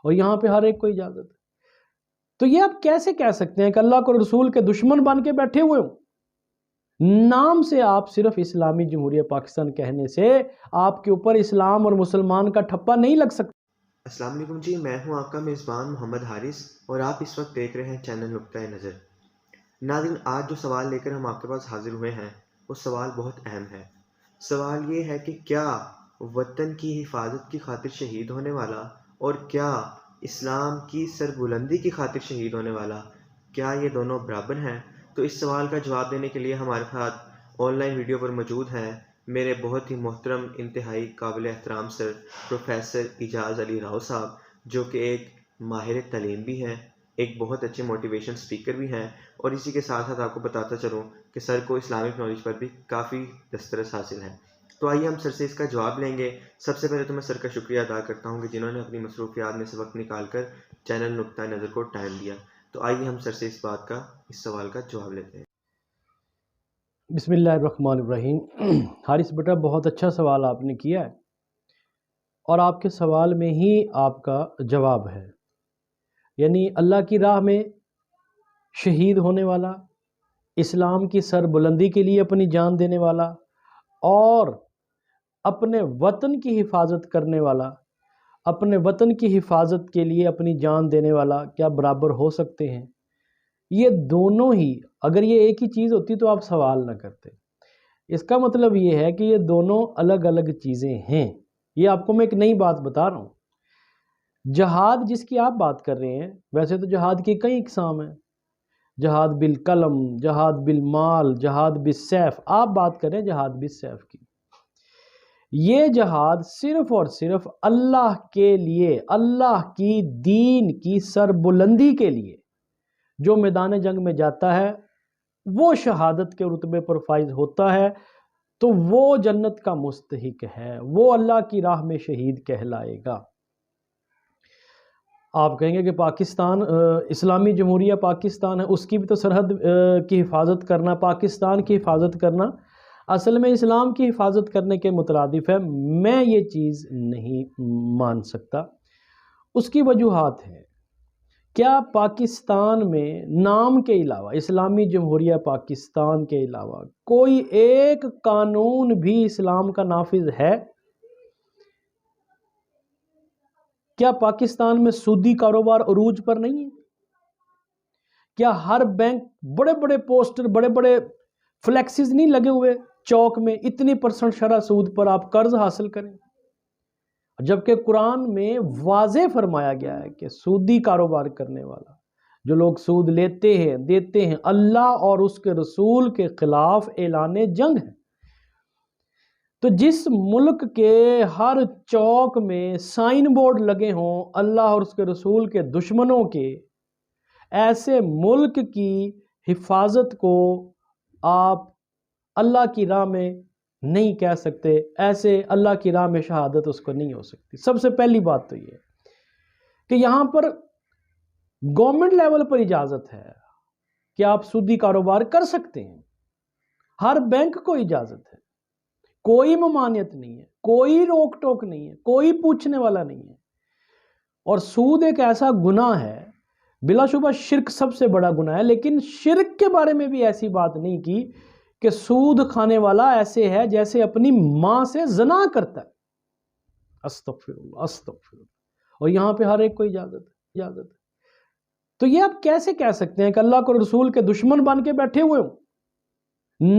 اور یہاں پہ ہر ایک کو اجازت ہے۔ تو یہ آپ کیسے کہہ سکتے ہیں کہ اللہ کو رسول کے دشمن بن کے بیٹھے ہوئے ہوں؟ نام سے آپ صرف اسلامی جمہوریہ پاکستان کہنے سے آپ کے اوپر اسلام اور مسلمان کا ٹھپا نہیں لگ سکتا۔ السلام علیکم جی، میں ہوں آپ کا میزبان محمد حارث اور آپ اس وقت دیکھ رہے ہیں چینل نقطہ نظر۔ ناظرین، آج جو سوال لے کر ہم آپ کے پاس حاضر ہوئے ہیں وہ سوال بہت اہم ہے۔ سوال یہ ہے کہ کیا وطن کی حفاظت کی خاطر شہید ہونے والا اور کیا اسلام کی سربلندی کی خاطر شہید ہونے والا، کیا یہ دونوں برابر ہیں؟ تو اس سوال کا جواب دینے کے لیے ہمارے ساتھ آن لائن ویڈیو پر موجود ہیں میرے بہت ہی محترم، انتہائی قابل احترام سر پروفیسر اعجاز علی راؤ صاحب، جو کہ ایک ماہر تعلیم بھی ہیں، ایک بہت اچھے موٹیویشن سپیکر بھی ہیں، اور اسی کے ساتھ ساتھ آپ کو بتاتا چلوں کہ سر کو اسلامک نالج پر بھی کافی دسترس حاصل ہے۔ تو آئیے ہم سر سے اس کا جواب لیں گے۔ سب سے پہلے تو میں سر کا شکریہ ادا کرتا ہوں کہ جنہوں نے اپنی مصروفیات میں سے وقت نکال کر چینل نقطہ نظر کو ٹائم دیا۔ تو آئیے ہم سر سے اس سوال کا جواب لیتے ہیں۔ بسم اللہ الرحمن الرحیم۔ حارث بیٹا، بہت اچھا سوال آپ نے کیا ہے، اور آپ کے سوال میں ہی آپ کا جواب ہے۔ یعنی اللہ کی راہ میں شہید ہونے والا، اسلام کی سربلندی کے لیے اپنی جان دینے والا، اور اپنے وطن کی حفاظت کرنے والا، اپنے وطن کی حفاظت کے لیے اپنی جان دینے والا کیا برابر ہو سکتے ہیں؟ یہ دونوں ہی، اگر یہ ایک ہی چیز ہوتی تو آپ سوال نہ کرتے۔ اس کا مطلب یہ ہے کہ یہ دونوں الگ الگ چیزیں ہیں۔ یہ آپ کو میں ایک نئی بات بتا رہا ہوں۔ جہاد جس کی آپ بات کر رہے ہیں، ویسے تو جہاد کی کئی اقسام ہیں، جہاد بالقلم، جہاد بالمال، جہاد بالسیف۔ آپ بات کریں جہاد بالسیف کی۔ یہ جہاد صرف اور صرف اللہ کے لیے، اللہ کی دین کی سربلندی کے لیے جو میدان جنگ میں جاتا ہے وہ شہادت کے رتبے پر فائز ہوتا ہے، تو وہ جنت کا مستحق ہے، وہ اللہ کی راہ میں شہید کہلائے گا۔ آپ کہیں گے کہ پاکستان اسلامی جمہوریہ پاکستان ہے، اس کی بھی تو سرحد کی حفاظت کرنا، پاکستان کی حفاظت کرنا اصل میں اسلام کی حفاظت کرنے کے مترادف ہے۔ میں یہ چیز نہیں مان سکتا۔ اس کی وجوہات ہیں۔ کیا پاکستان میں نام کے علاوہ، اسلامی جمہوریہ پاکستان کے علاوہ کوئی ایک قانون بھی اسلام کا نافذ ہے؟ کیا پاکستان میں سودی کاروبار عروج پر نہیں ہے؟ کیا ہر بینک بڑے بڑے پوسٹر، بڑے بڑے فلیکسز نہیں لگے ہوئے چوک میں، اتنی % شرح سود پر آپ قرض حاصل کریں؟ جبکہ قرآن میں واضح فرمایا گیا ہے کہ سودی کاروبار کرنے والا، جو لوگ سود لیتے ہیں، دیتے ہیں، اللہ اور اس کے رسول کے خلاف اعلان جنگ ہے۔ تو جس ملک کے ہر چوک میں سائن بورڈ لگے ہوں اللہ اور اس کے رسول کے دشمنوں کے، ایسے ملک کی حفاظت کو آپ اللہ کی راہ میں نہیں کہہ سکتے، ایسے اللہ کی راہ میں شہادت اس کو نہیں ہو سکتی۔ سب سے پہلی بات تو یہ ہے کہ یہاں پر گورنمنٹ لیول پر اجازت ہے کہ آپ سودی کاروبار کر سکتے ہیں، ہر بینک کو اجازت ہے، کوئی ممانعت نہیں ہے، کوئی روک ٹوک نہیں ہے، کوئی پوچھنے والا نہیں ہے۔ اور سود ایک ایسا گناہ ہے، بلا شبہ شرک سب سے بڑا گناہ ہے، لیکن شرک کے بارے میں بھی ایسی بات نہیں کی کہ سود کھانے والا ایسے ہے جیسے اپنی ماں سے زنا کرتا ہے۔ استغفر اللہ، استغفر اللہ۔ اور یہاں پہ ہر ایک کو اجازت ہے۔ تو یہ آپ کیسے کہہ سکتے ہیں کہ اللہ کو رسول کے دشمن بن کے بیٹھے ہوئے ہوں؟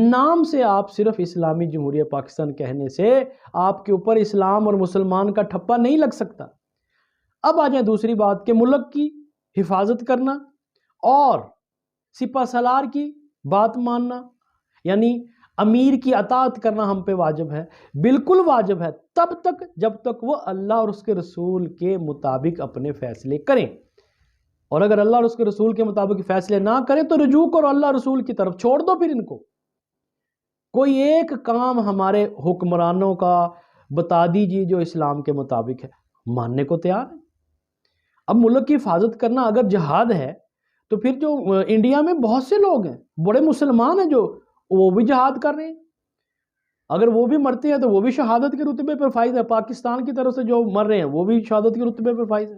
نام سے آپ صرف اسلامی جمہوریہ پاکستان کہنے سے آپ کے اوپر اسلام اور مسلمان کا ٹھپا نہیں لگ سکتا۔ اب آ جائیں دوسری بات کہ ملک کی حفاظت کرنا اور سپہ سالار کی بات ماننا، یعنی امیر کی اطاعت کرنا ہم پہ واجب ہے، بالکل واجب ہے، تب تک جب تک وہ اللہ اور اس کے رسول کے مطابق اپنے فیصلے کریں۔ اور اگر اللہ اور اس کے رسول کے مطابق فیصلے نہ کریں تو رجوع کرو اللہ رسول کی طرف، چھوڑ دو پھر ان کو۔ کوئی ایک کام ہمارے حکمرانوں کا بتا دیجیے جو اسلام کے مطابق ہے، ماننے کو تیار ہے۔ اب ملک کی حفاظت کرنا اگر جہاد ہے تو پھر جو انڈیا میں بہت سے لوگ ہیں، بڑے مسلمان ہیں، جو وہ بھی جہاد کر رہے ہیں، اگر وہ بھی مرتے ہیں تو وہ بھی شہادت کے رتبے پر فائز ہے۔ پاکستان کی طرف سے جو مر رہے ہیں وہ بھی شہادت کے رتبے پر فائز ہے۔